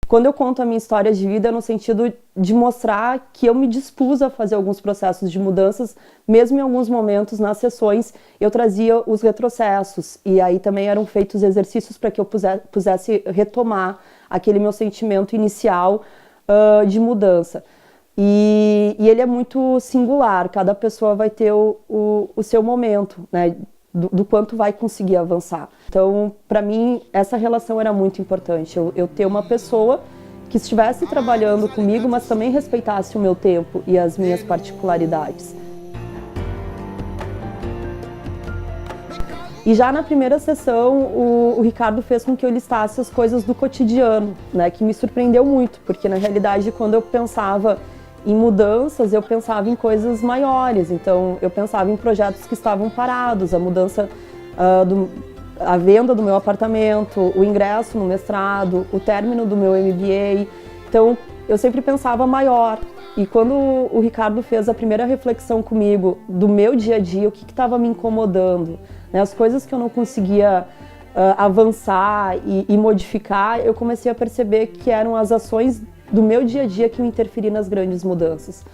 Quando eu conto a minha história de vida, é no sentido de mostrar que eu me dispus a fazer alguns processos de mudanças, mesmo em alguns momentos nas sessões eu trazia os retrocessos, e aí também eram feitos exercícios para que eu pudesse retomar aquele meu sentimento inicial de mudança. E ele é muito singular, cada pessoa vai ter o seu momento, né? Do quanto vai conseguir avançar. Então, para mim, essa relação era muito importante. Eu ter uma pessoa que estivesse trabalhando comigo, mas também respeitasse o meu tempo e as minhas particularidades. E já na primeira sessão, o Ricardo fez com que eu listasse as coisas do cotidiano, né, que me surpreendeu muito, porque na realidade, quando eu pensava em mudanças, eu pensava em coisas maiores. Então, eu pensava em projetos que estavam parados, a mudança, a venda do meu apartamento, o ingresso no mestrado, o término do meu MBA. Então, eu sempre pensava maior. E quando o Ricardo fez a primeira reflexão comigo do meu dia a dia, o que estava me incomodando, né, as coisas que eu não conseguia avançar e modificar, eu comecei a perceber que eram as ações do meu dia a dia que me interferiam nas grandes mudanças.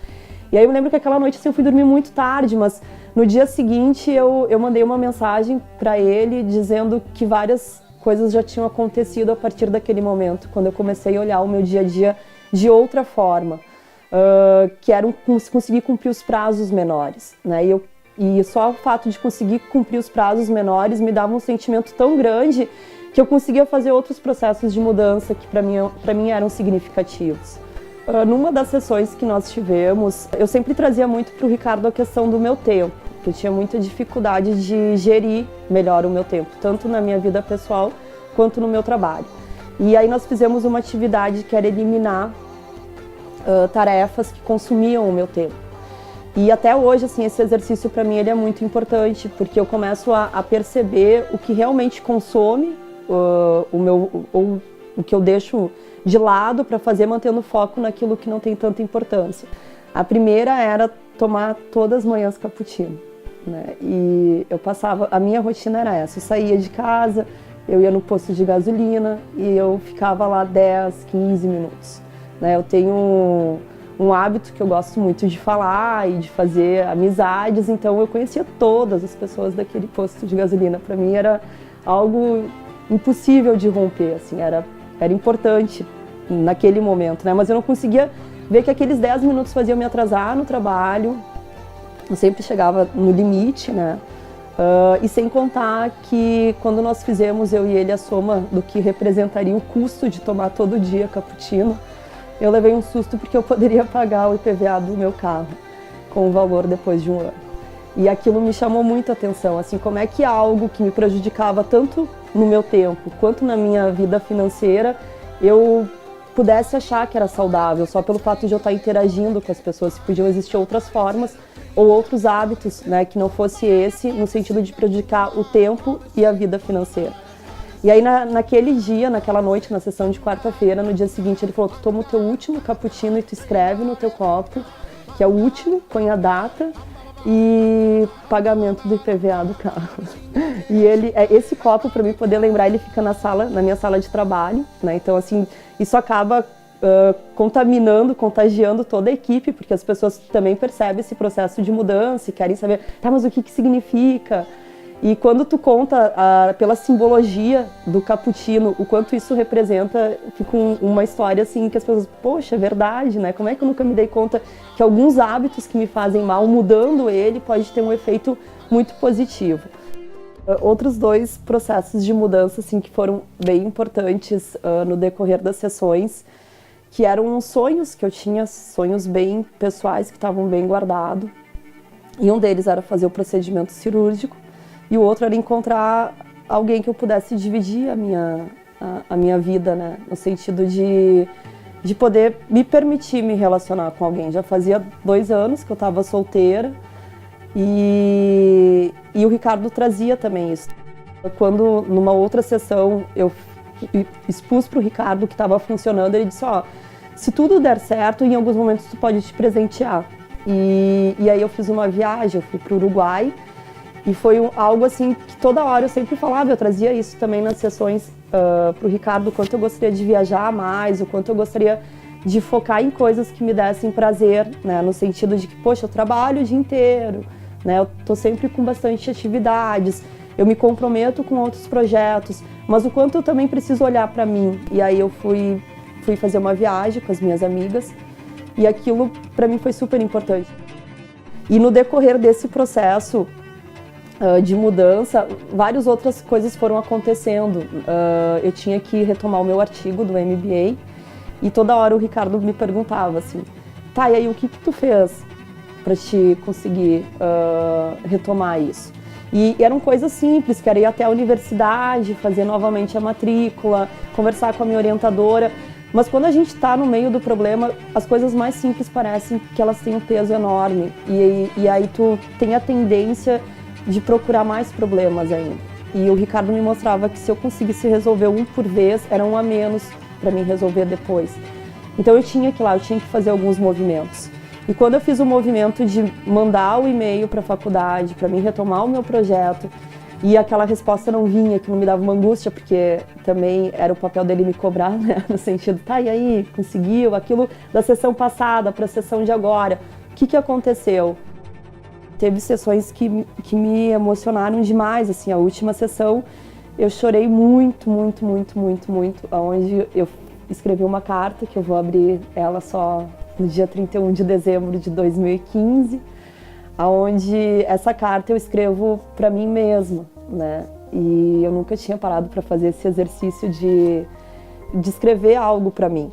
E aí eu me lembro que aquela noite assim, eu fui dormir muito tarde, mas no dia seguinte eu mandei uma mensagem para ele dizendo que várias coisas já tinham acontecido a partir daquele momento, quando eu comecei a olhar o meu dia a dia de outra forma, que era conseguir cumprir os prazos menores, né? E só o fato de conseguir cumprir os prazos menores me dava um sentimento tão grande que eu conseguia fazer outros processos de mudança que para mim eram significativos. Numa das sessões que nós tivemos, eu sempre trazia muito para o Ricardo a questão do meu tempo, que eu tinha muita dificuldade de gerir melhor o meu tempo, tanto na minha vida pessoal quanto no meu trabalho. E aí nós fizemos uma atividade que era eliminar tarefas que consumiam o meu tempo. E até hoje, assim, esse exercício para mim ele é muito importante, porque eu começo a perceber o que realmente consome o que eu deixo de lado para fazer, mantendo foco naquilo que não tem tanta importância. A primeira era tomar todas as manhãs cappuccino, né? E a minha rotina era essa, eu saía de casa, eu ia no posto de gasolina e eu ficava lá 10, 15 minutos, né? Eu tenho um hábito que eu gosto muito de falar e de fazer amizades, então eu conhecia todas as pessoas daquele posto de gasolina. Para mim era algo impossível de romper, assim, era importante naquele momento, né? Mas eu não conseguia ver que aqueles 10 minutos faziam me atrasar no trabalho, eu sempre chegava no limite, né? E sem contar que quando nós fizemos, eu e ele, a soma do que representaria o custo de tomar todo dia cappuccino, eu levei um susto porque eu poderia pagar o IPVA do meu carro com o valor depois de um ano. E aquilo me chamou muita atenção, assim, como é que algo que me prejudicava tanto no meu tempo quanto na minha vida financeira, eu pudesse achar que era saudável, só pelo fato de eu estar interagindo com as pessoas, se podiam existir outras formas ou outros hábitos, né, que não fosse esse, no sentido de prejudicar o tempo e a vida financeira. E aí naquele dia, naquela noite, na sessão de quarta-feira, no dia seguinte ele falou: tu toma o teu último cappuccino e tu escreve no teu copo, que é o último, põe a data e pagamento do IPVA do carro. E esse copo, para mim poder lembrar, ele fica na minha sala de trabalho, né? Então, assim, isso acaba contagiando toda a equipe, porque as pessoas também percebem esse processo de mudança e querem saber, tá, mas o que significa? E quando tu conta pela simbologia do cappuccino, o quanto isso representa, fica uma história assim que as pessoas, poxa, é verdade, né? Como é que eu nunca me dei conta que alguns hábitos que me fazem mal, mudando ele, pode ter um efeito muito positivo. Outros dois processos de mudança assim, que foram bem importantes no decorrer das sessões, que eram sonhos que eu tinha, sonhos bem pessoais que estavam bem guardados. E um deles era fazer o procedimento cirúrgico, e o outro era encontrar alguém que eu pudesse dividir a minha vida, né? No sentido de poder me permitir me relacionar com alguém. Já fazia 2 anos que eu estava solteira e o Ricardo trazia também isso. Quando, numa outra sessão, eu expus para o Ricardo que estava funcionando, ele disse, ó, se tudo der certo, em alguns momentos tu pode te presentear. E aí eu fiz uma viagem, eu fui para o Uruguai, e foi algo assim que toda hora eu sempre falava, eu trazia isso também nas sessões, para o Ricardo o quanto eu gostaria de viajar mais, o quanto eu gostaria de focar em coisas que me dessem prazer, né? No sentido de que, poxa, eu trabalho o dia inteiro, né? Eu tô sempre com bastante atividades, eu me comprometo com outros projetos, mas o quanto eu também preciso olhar para mim. E aí eu fui fazer uma viagem com as minhas amigas e aquilo para mim foi super importante. E no decorrer desse processo de mudança, várias outras coisas foram acontecendo. Eu tinha que retomar o meu artigo do MBA e toda hora o Ricardo me perguntava assim, tá, e aí o que tu fez para te conseguir retomar isso? E eram coisas simples, que era ir até a universidade, fazer novamente a matrícula, conversar com a minha orientadora. Mas quando a gente está no meio do problema, as coisas mais simples parecem que elas têm um peso enorme. E aí tu tem a tendência de procurar mais problemas ainda. E o Ricardo me mostrava que se eu conseguisse resolver um por vez, era um a menos para mim resolver depois. Então eu tinha que ir lá, eu tinha que fazer alguns movimentos. E quando eu fiz o movimento de mandar o e-mail para a faculdade, para mim retomar o meu projeto, e aquela resposta não vinha, que não me dava uma angústia, porque também era o papel dele me cobrar, né? No sentido, tá, e aí, conseguiu? Aquilo da sessão passada para a sessão de agora, o que aconteceu? Teve sessões que me emocionaram demais, assim, a última sessão eu chorei muito, onde eu escrevi uma carta, que eu vou abrir ela só no dia 31 de dezembro de 2015, onde essa carta eu escrevo para mim mesma, né? E eu nunca tinha parado para fazer esse exercício de escrever algo para mim,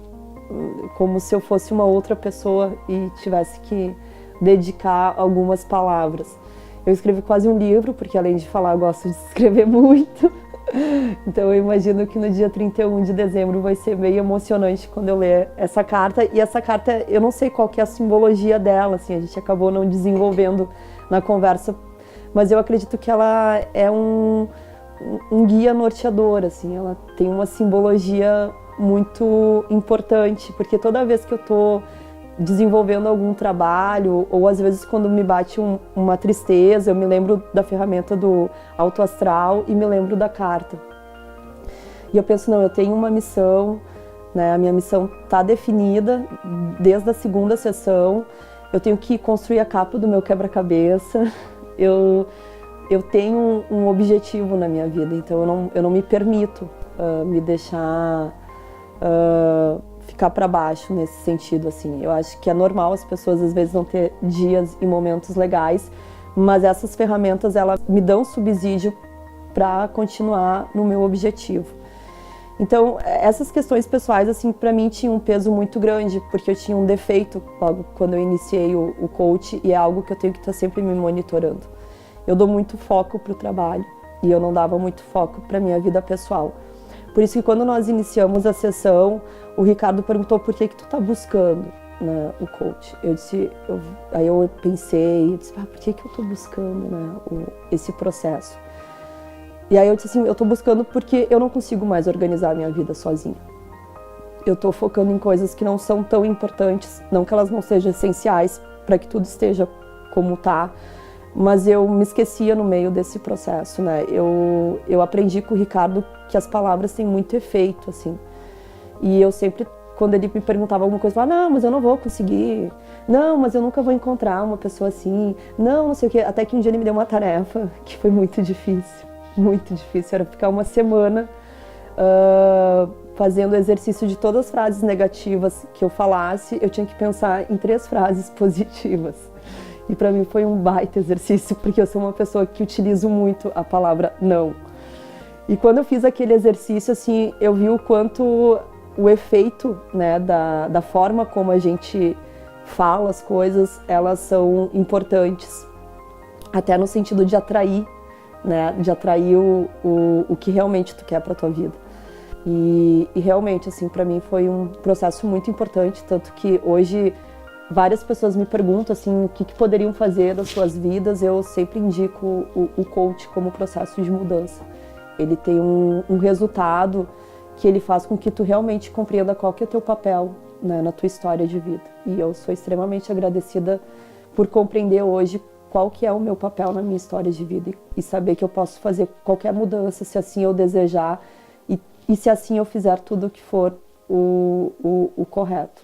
como se eu fosse uma outra pessoa e tivesse que dedicar algumas palavras. Eu escrevi quase um livro, porque além de falar, eu gosto de escrever muito. Então eu imagino que no dia 31 de dezembro vai ser meio emocionante quando eu ler essa carta. E essa carta, eu não sei qual que é a simbologia dela, assim, a gente acabou não desenvolvendo na conversa, mas eu acredito que ela é um guia norteador, assim, ela tem uma simbologia muito importante, porque toda vez que eu tô desenvolvendo algum trabalho, ou às vezes quando me bate uma tristeza, eu me lembro da ferramenta do autoastral e me lembro da carta. E eu penso, não, eu tenho uma missão, né? A minha missão está definida desde a segunda sessão, eu tenho que construir a capa do meu quebra-cabeça, eu tenho um objetivo na minha vida, então eu não me permito me deixar ficar para baixo nesse sentido, assim. Eu acho que é normal as pessoas às vezes não ter dias e momentos legais, mas essas ferramentas elas me dão subsídio para continuar no meu objetivo. Então, essas questões pessoais, assim, para mim tinham um peso muito grande, porque eu tinha um defeito logo quando eu iniciei o coach, e é algo que eu tenho que estar sempre me monitorando. Eu dou muito foco para o trabalho, e eu não dava muito foco para minha vida pessoal. Por isso que quando nós iniciamos a sessão, o Ricardo perguntou por que tu tá buscando, né, o coach. Aí eu pensei, por que eu tô buscando, né, esse processo? E aí eu disse assim, eu tô buscando porque eu não consigo mais organizar a minha vida sozinha. Eu tô focando em coisas que não são tão importantes, não que elas não sejam essenciais para que tudo esteja como tá, mas eu me esquecia no meio desse processo, né? Eu aprendi com o Ricardo que as palavras têm muito efeito, assim. E eu sempre, quando ele me perguntava alguma coisa, eu falava, não, mas eu não vou conseguir. Não, mas eu nunca vou encontrar uma pessoa assim. Não sei o quê. Até que um dia ele me deu uma tarefa que foi muito difícil. Muito difícil. Era ficar uma semana fazendo o exercício de todas as frases negativas que eu falasse. Eu tinha que pensar em 3 frases positivas. E para mim foi um baita exercício, porque eu sou uma pessoa que utilizo muito a palavra não. E quando eu fiz aquele exercício, assim, eu vi o quanto o efeito, né, da forma como a gente fala as coisas, elas são importantes. Até no sentido de atrair, né, de atrair o que realmente tu quer para tua vida. E realmente, assim, para mim foi um processo muito importante, tanto que hoje várias pessoas me perguntam assim, o que poderiam fazer das suas vidas. Eu sempre indico o coach como processo de mudança. Ele tem um resultado que ele faz com que tu realmente compreenda qual que é o teu papel, né, na tua história de vida. E eu sou extremamente agradecida por compreender hoje qual que é o meu papel na minha história de vida e saber que eu posso fazer qualquer mudança, se assim eu desejar, e e se assim eu fizer tudo o que for o correto.